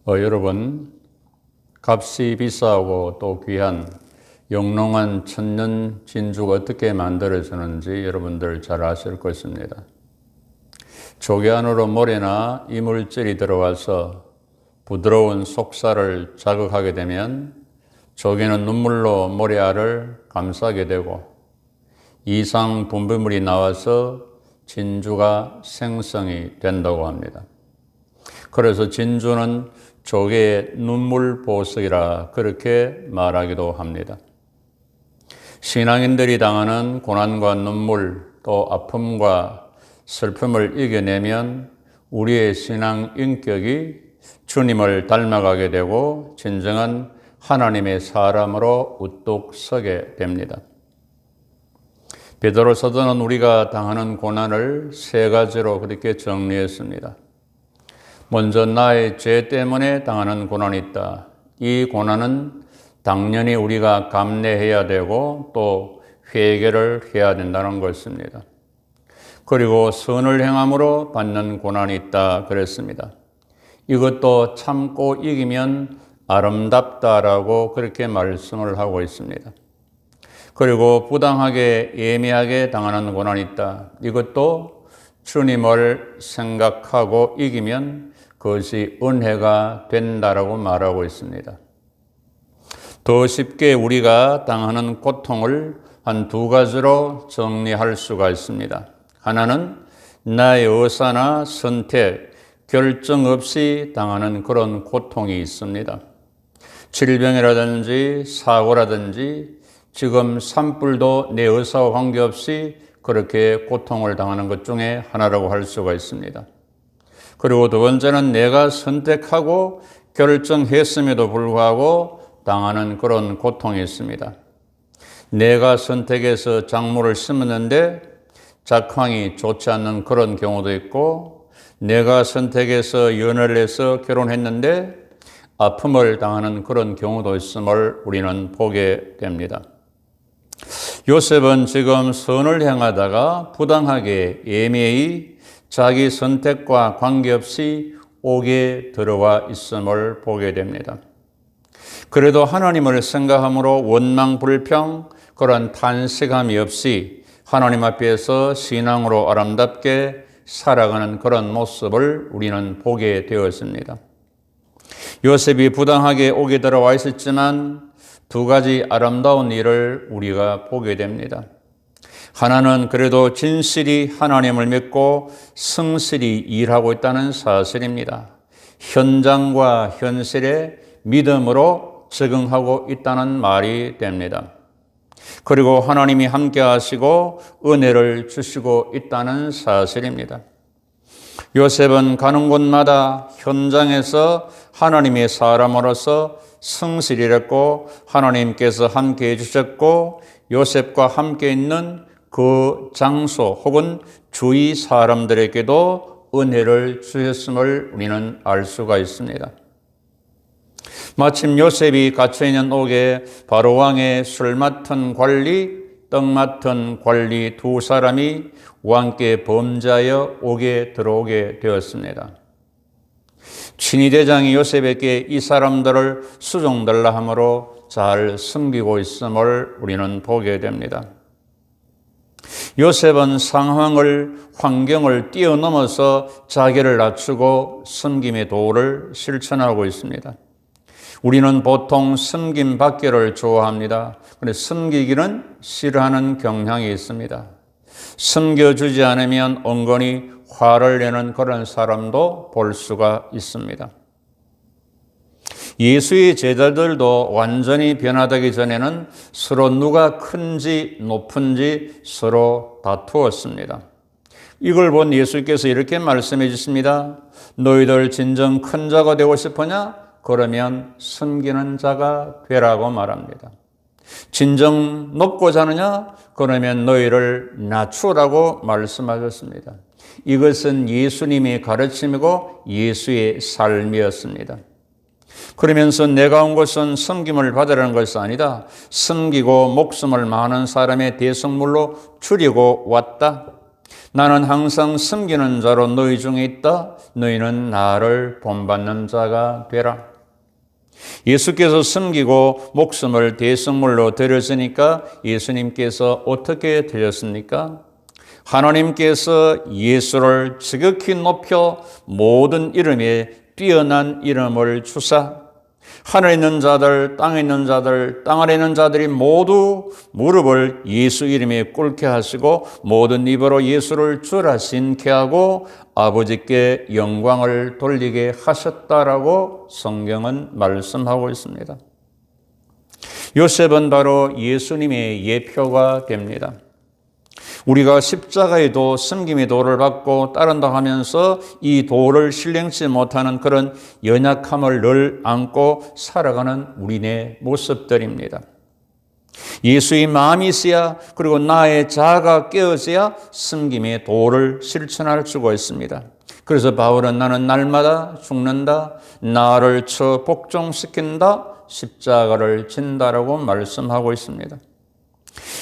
여러분, 값이 비싸고 또 귀한 영롱한 천년 진주가 어떻게 만들어지는지 여러분들 잘 아실 것입니다. 조개 안으로 모래나 이물질이 들어와서 부드러운 속살을 자극하게 되면 조개는 눈물로 모래알을 감싸게 되고 이상 분비물이 나와서 진주가 생성이 된다고 합니다. 그래서 진주는 조개의 눈물 보석이라 그렇게 말하기도 합니다. 신앙인들이 당하는 고난과 눈물 또 아픔과 슬픔을 이겨내면 우리의 신앙 인격이 주님을 닮아가게 되고 진정한 하나님의 사람으로 우뚝 서게 됩니다. 베드로 사도는 우리가 당하는 고난을 세 가지로 그렇게 정리했습니다. 먼저 나의 죄 때문에 당하는 고난이 있다. 이 고난은 당연히 우리가 감내해야 되고 또 회개를 해야 된다는 것입니다. 그리고 선을 행함으로 받는 고난이 있다 그랬습니다. 이것도 참고 이기면 아름답다라고 그렇게 말씀을 하고 있습니다. 그리고 부당하게 예미하게 당하는 고난이 있다. 이것도 주님을 생각하고 이기면 그것이 은혜가 된다라고 말하고 있습니다. 더 쉽게 우리가 당하는 고통을 한 두 가지로 정리할 수가 있습니다. 하나는 나의 의사나 선택, 결정 없이 당하는 그런 고통이 있습니다. 질병이라든지 사고라든지 지금 산불도 내 의사와 관계없이 그렇게 고통을 당하는 것 중에 하나라고 할 수가 있습니다. 그리고 두 번째는 내가 선택하고 결정했음에도 불구하고 당하는 그런 고통이 있습니다. 내가 선택해서 작물을 심었는데 작황이 좋지 않는 그런 경우도 있고 내가 선택해서 연애를 해서 결혼했는데 아픔을 당하는 그런 경우도 있음을 우리는 보게 됩니다. 요셉은 지금 선을 행하다가 부당하게 예매히 자기 선택과 관계없이 옥에 들어와 있음을 보게 됩니다. 그래도 하나님을 생각함으로 원망, 불평, 그런 탄식함이 없이 하나님 앞에서 신앙으로 아름답게 살아가는 그런 모습을 우리는 보게 되었습니다. 요셉이 부당하게 옥에 들어와 있었지만 두 가지 아름다운 일을 우리가 보게 됩니다. 하나는 그래도 진실이 하나님을 믿고 성실히 일하고 있다는 사실입니다. 현장과 현실에 믿음으로 적응하고 있다는 말이 됩니다. 그리고 하나님이 함께 하시고 은혜를 주시고 있다는 사실입니다. 요셉은 가는 곳마다 현장에서 하나님의 사람으로서 성실했고 하나님께서 함께 해주셨고 요셉과 함께 있는 그 장소 혹은 주위 사람들에게도 은혜를 주셨음을 우리는 알 수가 있습니다. 마침 요셉이 갇혀있는 옥에 바로 왕의 술 맡은 관리, 떡 맡은 관리 두 사람이 왕께 범죄하여 옥에 들어오게 되었습니다. 친위대장이 요셉에게 이 사람들을 수종달라 함으로 잘 숨기고 있음을 우리는 보게 됩니다. 요셉은 상황을, 환경을 뛰어넘어서 자기를 낮추고 섬김의 도를 실천하고 있습니다. 우리는 보통 섬김 받기를 좋아합니다. 그런데 섬기기는 싫어하는 경향이 있습니다. 섬겨주지 않으면 은근히 화를 내는 그런 사람도 볼 수가 있습니다. 예수의 제자들도 완전히 변화되기 전에는 서로 누가 큰지 높은지 서로 다투었습니다. 이걸 본 예수께서 이렇게 말씀해 주십니다. 너희들 진정 큰 자가 되고 싶으냐? 그러면 섬기는 자가 되라고 말합니다. 진정 높고자 하느냐? 그러면 너희를 낮추라고 말씀하셨습니다. 이것은 예수님의 가르침이고 예수의 삶이었습니다. 그러면서 내가 온 것은 섬김을 받으라는 것이 아니다. 섬기고 목숨을 많은 사람의 대성물로 줄이고 왔다. 나는 항상 섬기는 자로 너희 중에 있다. 너희는 나를 본받는 자가 되라. 예수께서 섬기고 목숨을 대성물로 드렸으니까 예수님께서 어떻게 드렸습니까? 하나님께서 예수를 지극히 높여 모든 이름에 뛰어난 이름을 주사 하늘에 있는 자들, 땅에 있는 자들, 땅 아래 있는 자들이 모두 무릎을 예수 이름에 꿇게 하시고 모든 입으로 예수를 주라 신케 하고 아버지께 영광을 돌리게 하셨다라고 성경은 말씀하고 있습니다. 요셉은 바로 예수님의 예표가 됩니다. 우리가 십자가의 도, 섬김의 도를 받고 따른다 하면서 이 도를 신령치 못하는 그런 연약함을 늘 안고 살아가는 우리네 모습들입니다. 예수의 마음이 있어야 그리고 나의 자아가 깨어져야 섬김의 도를 실천할 수가 있습니다. 그래서 바울은 나는 날마다 죽는다, 나를 쳐 복종시킨다, 십자가를 진다라고 말씀하고 있습니다.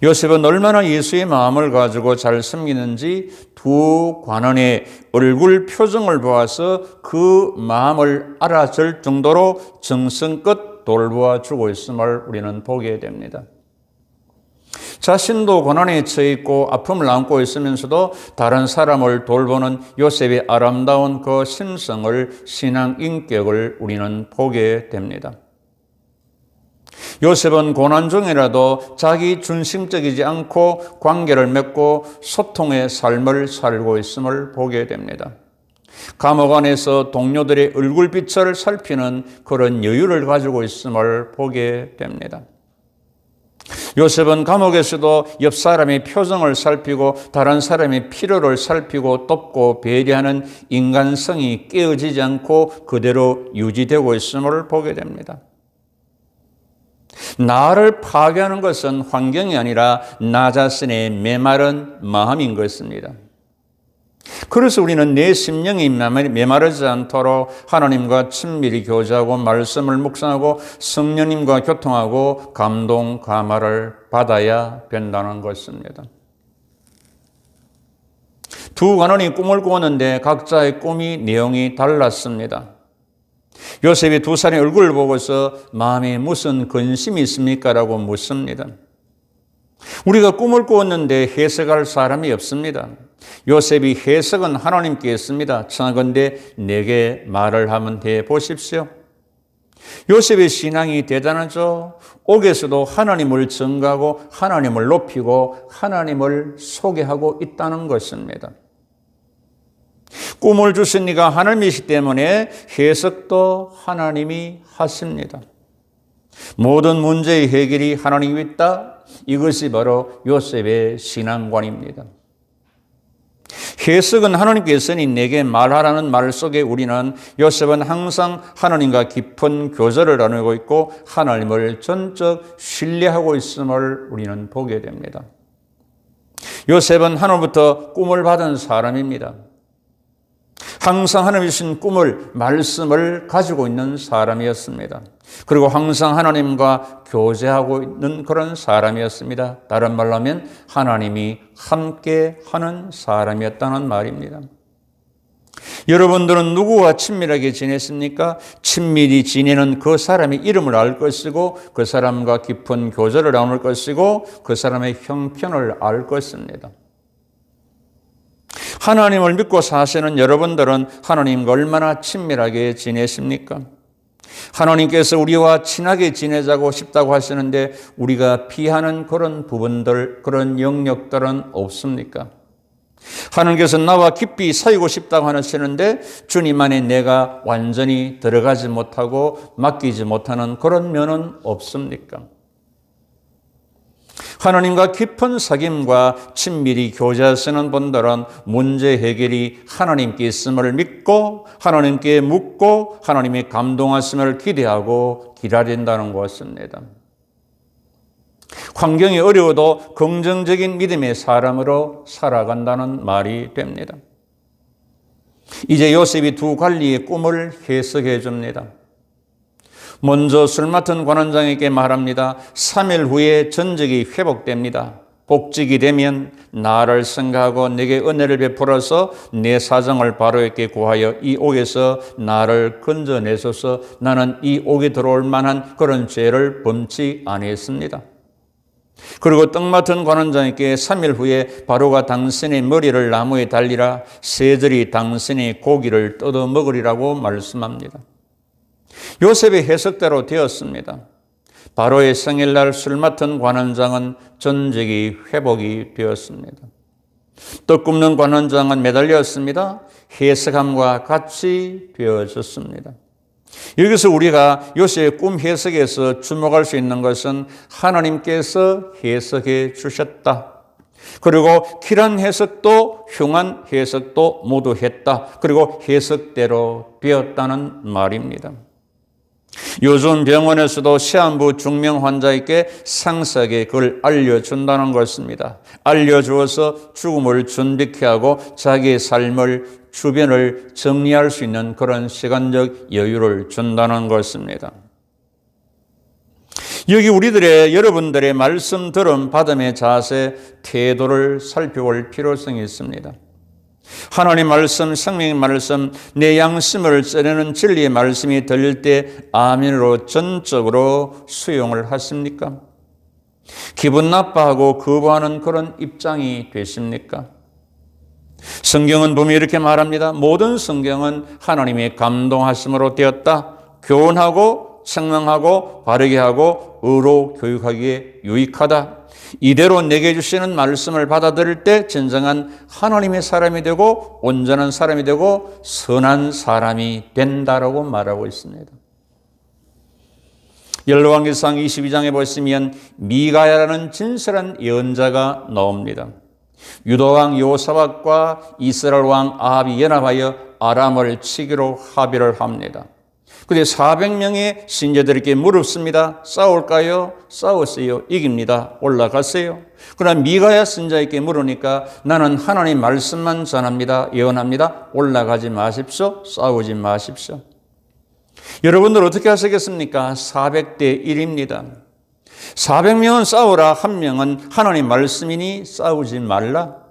요셉은 얼마나 예수의 마음을 가지고 잘 섬기는지 두 관원의 얼굴 표정을 보아서 그 마음을 알아줄 정도로 정성껏 돌보아 주고 있음을 우리는 보게 됩니다. 자신도 고난에 처해 있고 아픔을 안고 있으면서도 다른 사람을 돌보는 요셉의 아름다운 그 심성을, 신앙 인격을 우리는 보게 됩니다. 요셉은 고난 중이라도 자기 중심적이지 않고 관계를 맺고 소통의 삶을 살고 있음을 보게 됩니다. 감옥 안에서 동료들의 얼굴빛을 살피는 그런 여유를 가지고 있음을 보게 됩니다. 요셉은 감옥에서도 옆 사람의 표정을 살피고 다른 사람의 필요를 살피고 돕고 배려하는 인간성이 깨어지지 않고 그대로 유지되고 있음을 보게 됩니다. 나를 파괴하는 것은 환경이 아니라 나 자신의 메마른 마음인 것입니다. 그래서 우리는 내 심령이 메마르지 않도록 하나님과 친밀히 교제하고 말씀을 묵상하고 성령님과 교통하고 감동, 감화를 받아야 된다는 것입니다. 두 관원이 꿈을 꾸었는데 각자의 꿈이 내용이 달랐습니다. 요셉이 두 사람의 얼굴을 보고서 마음에 무슨 근심이 있습니까? 라고 묻습니다. 우리가 꿈을 꾸었는데 해석할 사람이 없습니다. 요셉이 해석은 하나님께 했습니다. 청하건대 내게 말을 하면 해 보십시오. 요셉의 신앙이 대단하죠. 옥에서도 하나님을 증거하고 하나님을 높이고 하나님을 소개하고 있다는 것입니다. 꿈을 주신 이가 하나님이시기 때문에 해석도 하나님이 하십니다. 모든 문제의 해결이 하나님이 있다. 이것이 바로 요셉의 신앙관입니다. 해석은 하나님께서는 내게 말하라는 말 속에 우리는 요셉은 항상 하나님과 깊은 교제를 나누고 있고 하나님을 전적 신뢰하고 있음을 우리는 보게 됩니다. 요셉은 하나님부터 꿈을 받은 사람입니다. 항상 하나님 주신 꿈을, 말씀을 가지고 있는 사람이었습니다. 그리고 항상 하나님과 교제하고 있는 그런 사람이었습니다. 다른 말로 하면 하나님이 함께 하는 사람이었다는 말입니다. 여러분들은 누구와 친밀하게 지냈습니까? 친밀히 지내는 그 사람의 이름을 알 것이고 그 사람과 깊은 교제를 나눌 것이고 그 사람의 형편을 알 것입니다. 하나님을 믿고 사시는 여러분들은 하나님과 얼마나 친밀하게 지내십니까? 하나님께서 우리와 친하게 지내자고 싶다고 하시는데 우리가 피하는 그런 부분들, 그런 영역들은 없습니까? 하나님께서 나와 깊이 사귀고 싶다고 하시는데 주님 안에 내가 완전히 들어가지 못하고 맡기지 못하는 그런 면은 없습니까? 하나님과 깊은 사귐과 친밀히 교제하시는 분들은 문제 해결이 하나님께 있음을 믿고 하나님께 묻고 하나님의 감동하심을 기대하고 기다린다는 것입니다. 환경이 어려워도 긍정적인 믿음의 사람으로 살아간다는 말이 됩니다. 이제 요셉이 두 관리의 꿈을 해석해 줍니다. 먼저 술 맡은 관원장에게 말합니다. 3일 후에 전적이 회복됩니다. 복직이 되면 나를 생각하고 내게 은혜를 베풀어서 내 사정을 바로 있게 구하여 이 옥에서 나를 건져내소서. 나는 이 옥에 들어올 만한 그런 죄를 범치 아니했습니다. 그리고 떡 맡은 관원장에게 3일 후에 바로가 당신의 머리를 나무에 달리라, 새들이 당신의 고기를 뜯어 먹으리라고 말씀합니다. 요셉의 해석대로 되었습니다. 바로의 생일날 술 맡은 관원장은 전적이 회복이 되었습니다. 떡 굽는 관원장은 매달렸습니다. 해석함과 같이 되어졌습니다. 여기서 우리가 요셉의 꿈 해석에서 주목할 수 있는 것은 하나님께서 해석해 주셨다. 그리고 길한 해석도 흉한 해석도 모두 했다. 그리고 해석대로 되었다는 말입니다. 요즘 병원에서도 시한부 중명 환자에게 상세하게 그걸 알려준다는 것입니다. 알려주어서 죽음을 준비케 하고 자기의 삶을 주변을 정리할 수 있는 그런 시간적 여유를 준다는 것입니다. 여기 여러분들의 말씀 들음 받음의 자세, 태도를 살펴볼 필요성이 있습니다. 하나님 말씀, 생명의 말씀, 내 양심을 찌르는 진리의 말씀이 들릴 때 아멘으로 전적으로 수용을 하십니까? 기분 나빠하고 거부하는 그런 입장이 되십니까? 성경은 보면 이렇게 말합니다. 모든 성경은 하나님의 감동하심으로 되었다. 교훈하고 책망하고 바르게 하고 의로 교육하기에 유익하다. 이대로 내게 주시는 말씀을 받아들일 때 진정한 하나님의 사람이 되고 온전한 사람이 되고 선한 사람이 된다라고 말하고 있습니다. 열왕기상 22장에 보시면 미가야라는 진실한 예언자가 나옵니다. 유다왕 여호사밧과 이스라엘 왕 아합이 연합하여 아람을 치기로 합의를 합니다. 그런데 400명의 신제들에게 물었습니다. 싸울까요? 싸우세요. 이깁니다. 올라가세요. 그러나 미가야 선자에게 물으니까 나는 하나님 말씀만 전합니다. 예언합니다. 올라가지 마십시오. 싸우지 마십시오. 여러분들 어떻게 하시겠습니까? 400대 1입니다. 400명은 싸우라, 1명은 하나님 말씀이니 싸우지 말라.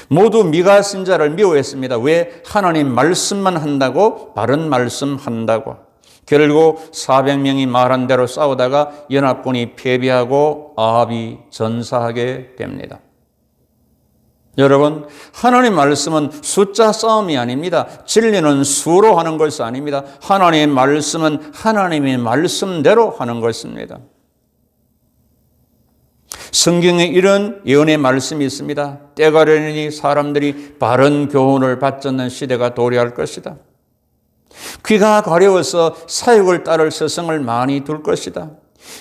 모두 미가 선자를 미워했습니다. 왜? 하나님 말씀만 한다고, 바른 말씀 한다고. 결국 400명이 말한 대로 싸우다가 연합군이 패배하고 아합이 전사하게 됩니다. 여러분, 하나님 말씀은 숫자 싸움이 아닙니다. 진리는 수로 하는 것이 아닙니다. 하나님의 말씀은 하나님의 말씀대로 하는 것입니다. 성경에 이런 예언의 말씀이 있습니다. 때가 되니 사람들이 바른 교훈을 받지 않는 시대가 도래할 것이다. 귀가 가려워서 사욕을 따를 스승을 많이 둘 것이다.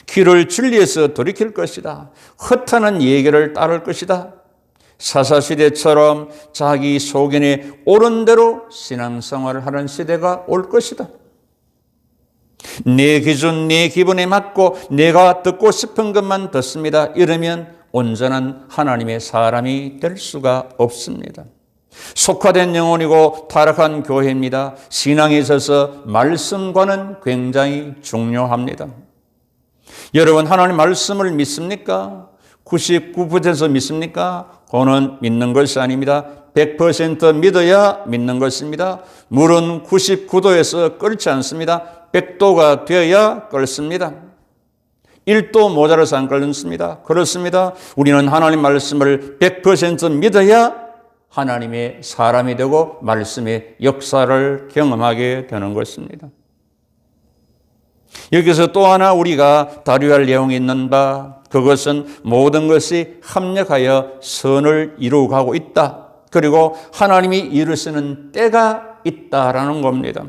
귀를 진리에서 돌이킬 것이다. 허탄한 얘기를 따를 것이다. 사사시대처럼 자기 소견에 옳은 대로 신앙생활을 하는 시대가 올 것이다. 내 기준, 내 기분에 맞고 내가 듣고 싶은 것만 듣습니다. 이러면 온전한 하나님의 사람이 될 수가 없습니다. 속화된 영혼이고 타락한 교회입니다. 신앙에 있어서 말씀과는 굉장히 중요합니다. 여러분, 하나님 말씀을 믿습니까? 99% 믿습니까? 그거는 믿는 것이 아닙니다. 100% 믿어야 믿는 것입니다. 물은 99도에서 끓지 않습니다. 100도가 되어야 끓습니다. 1도 모자라서 안 끓습니다. 그렇습니다. 우리는 하나님 말씀을 100% 믿어야 하나님의 사람이 되고 말씀의 역사를 경험하게 되는 것입니다. 여기서 또 하나 우리가 다루어야 할 내용이 있는 바, 그것은 모든 것이 합력하여 선을 이루어가고 있다. 그리고 하나님이 이루시는 때가 있다라는 겁니다.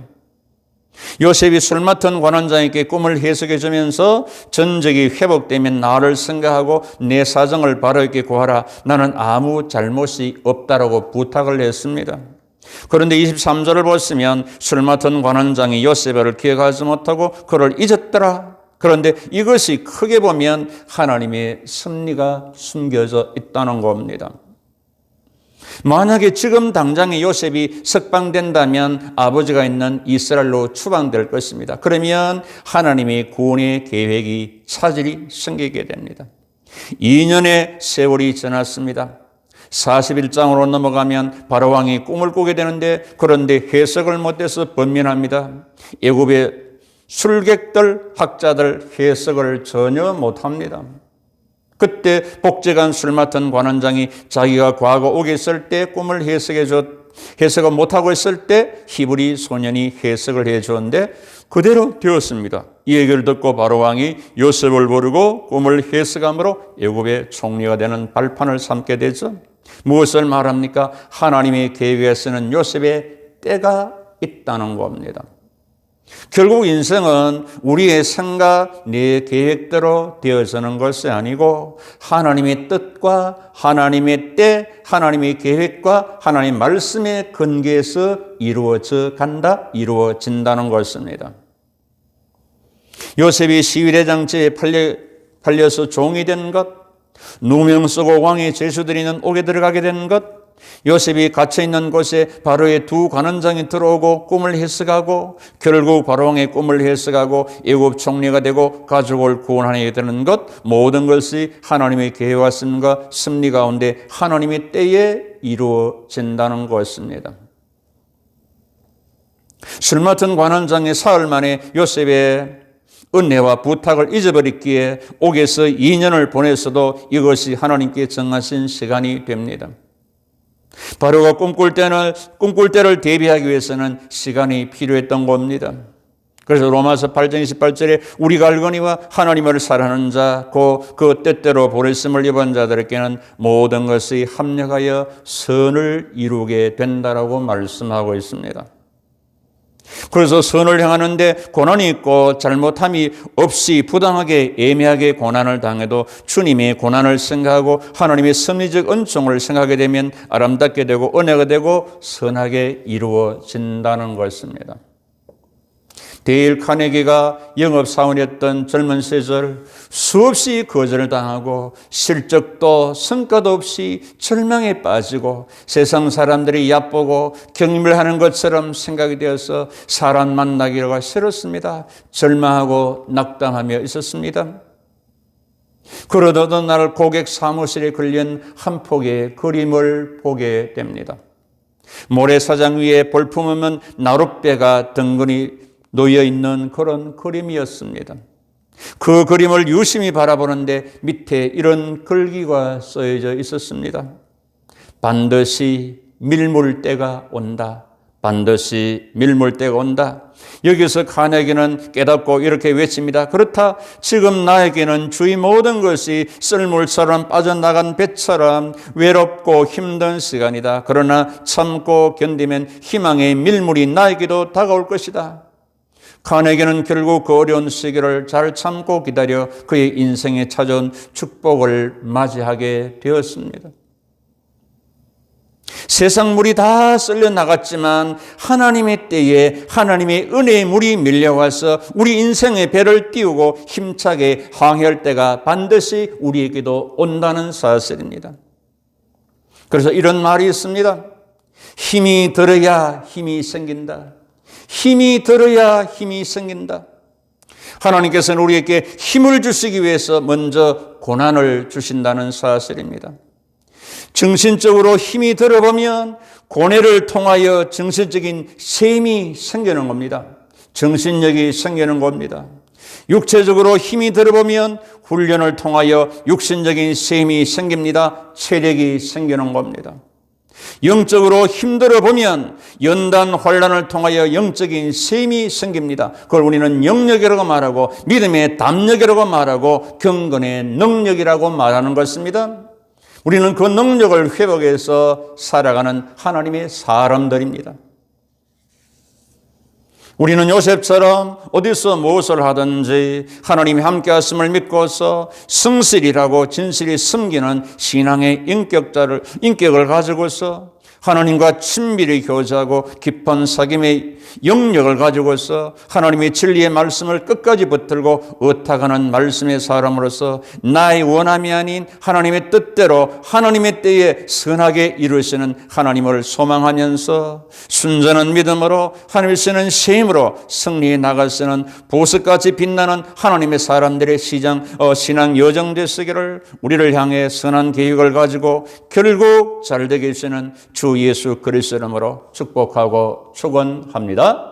요셉이 술 맡은 관원장에게 꿈을 해석해 주면서 전적이 회복되면 나를 생각하고 내 사정을 바로 있게 구하라. 나는 아무 잘못이 없다라고 부탁을 했습니다. 그런데 23절을 보시면 술 맡은 관원장이 요셉을 기억하지 못하고 그를 잊었더라. 그런데 이것이 크게 보면 하나님의 섭리가 숨겨져 있다는 겁니다. 만약에 지금 당장에 요셉이 석방된다면 아버지가 있는 이스라엘로 추방될 것입니다. 그러면 하나님의 구원의 계획이 차질이 생기게 됩니다. 2년의 세월이 지났습니다. 41장으로 넘어가면 바로 왕이 꿈을 꾸게 되는데, 그런데 해석을 못해서 번민합니다. 애굽의 술객들, 학자들 해석을 전혀 못합니다. 그때 복제관 술 맡은 관원장이 자기가 과거 옥에 있을 때 꿈을 해석을 못하고 있을 때 히브리 소년이 해석을 해주었는데 그대로 되었습니다. 이 얘기를 듣고 바로 왕이 요셉을 부르고 꿈을 해석함으로 애굽의 총리가 되는 발판을 삼게 되죠. 무엇을 말합니까? 하나님의 계획에 쓰는 요셉의 때가 있다는 겁니다. 결국 인생은 우리의 생각, 내 계획대로 되어지는 것이 아니고 하나님의 뜻과 하나님의 때, 하나님의 계획과 하나님의 말씀의 근거에서 이루어진다는 것입니다. 요셉이 시위대장제에 팔려서 종이 된 것, 누명 쓰고 왕의 제수드리는 옥에 들어가게 된 것, 요셉이 갇혀있는 곳에 바로의 두 관원장이 들어오고 꿈을 해석하고 결국 바로왕의 꿈을 해석하고 애굽 총리가 되고 가족을 구원하게 되는 것, 모든 것이 하나님의 계획과 섭리 가운데 하나님의 때에 이루어진다는 것입니다. 술 맡은 관원장의 사흘 만에 요셉의 은혜와 부탁을 잊어버렸기에 옥에서 2년을 보냈어도 이것이 하나님께 정하신 시간이 됩니다. 바로가 꿈꿀 때를 대비하기 위해서는 시간이 필요했던 겁니다. 그래서 로마서 8장 28절에 우리가 알거니와 하나님을 사랑하는 자, 그 뜻대로 보냈음을 입은 자들에게는 모든 것이 합력하여 선을 이루게 된다라고 말씀하고 있습니다. 그래서 선을 행하는데 고난이 있고 잘못함이 없이 부당하게 애매하게 고난을 당해도 주님의 고난을 생각하고 하나님의 섭리적 은총을 생각하게 되면 아름답게 되고 은혜가 되고 선하게 이루어진다는 것입니다. 데일 카네기가 영업사원이었던 젊은 시절 수없이 거절을 당하고 실적도 성과도 없이 절망에 빠지고 세상 사람들이 얕보고 경임을 하는 것처럼 생각이 되어서 사람 만나기가 싫었습니다. 절망하고 낙담하며 있었습니다. 그러던 어느 날 고객 사무실에 걸린 한 폭의 그림을 보게 됩니다. 모래사장 위에 볼품없는 나룻배가 덩그러니 놓여있는 그런 그림이었습니다. 그 그림을 유심히 바라보는데 밑에 이런 글귀가 써져 있었습니다. 반드시 밀물 때가 온다. 반드시 밀물 때가 온다. 여기서 카네기는 깨닫고 이렇게 외칩니다. 그렇다. 지금 나에게는 주의 모든 것이 썰물처럼 빠져나간 배처럼 외롭고 힘든 시간이다. 그러나 참고 견디면 희망의 밀물이 나에게도 다가올 것이다. 카네기는 결국 그 어려운 시기를 잘 참고 기다려 그의 인생에 찾아온 축복을 맞이하게 되었습니다. 세상 물이 다 쓸려 나갔지만 하나님의 때에 하나님의 은혜의 물이 밀려와서 우리 인생의 배를 띄우고 힘차게 항해할 때가 반드시 우리에게도 온다는 사실입니다. 그래서 이런 말이 있습니다. 힘이 들어야 힘이 생긴다. 힘이 들어야 힘이 생긴다. 하나님께서는 우리에게 힘을 주시기 위해서 먼저 고난을 주신다는 사실입니다. 정신적으로 힘이 들어보면 고뇌를 통하여 정신적인 셈이 생기는 겁니다. 정신력이 생기는 겁니다. 육체적으로 힘이 들어보면 훈련을 통하여 육신적인 셈이 생깁니다. 체력이 생기는 겁니다. 영적으로 힘들어 보면 연단 환난을 통하여 영적인 셈이 생깁니다. 그걸 우리는 영력이라고 말하고 믿음의 담력이라고 말하고 경건의 능력이라고 말하는 것입니다. 우리는 그 능력을 회복해서 살아가는 하나님의 사람들입니다. 우리는 요셉처럼 어디서 무엇을 하든지 하나님이 함께 하심을 믿고서 성실이라고 진실이 숨기는 신앙의 인격을 가지고서 하나님과 친밀히 교제하고 깊은 사귐의 영역을 가지고서 하나님의 진리의 말씀을 끝까지 붙들고 의탁하는 말씀의 사람으로서 나의 원함이 아닌 하나님의 뜻대로 하나님의 때에 선하게 이루시는 하나님을 소망하면서 순전한 믿음으로 하나님을 쓰는 셈으로 승리에 나가서는 보석같이 빛나는 하나님의 사람들의 신앙 여정 되시기를 우리를 향해 선한 계획을 가지고 결국 잘되게 하시는 주 예수 그리스도 이름으로 축복하고 축원합니다.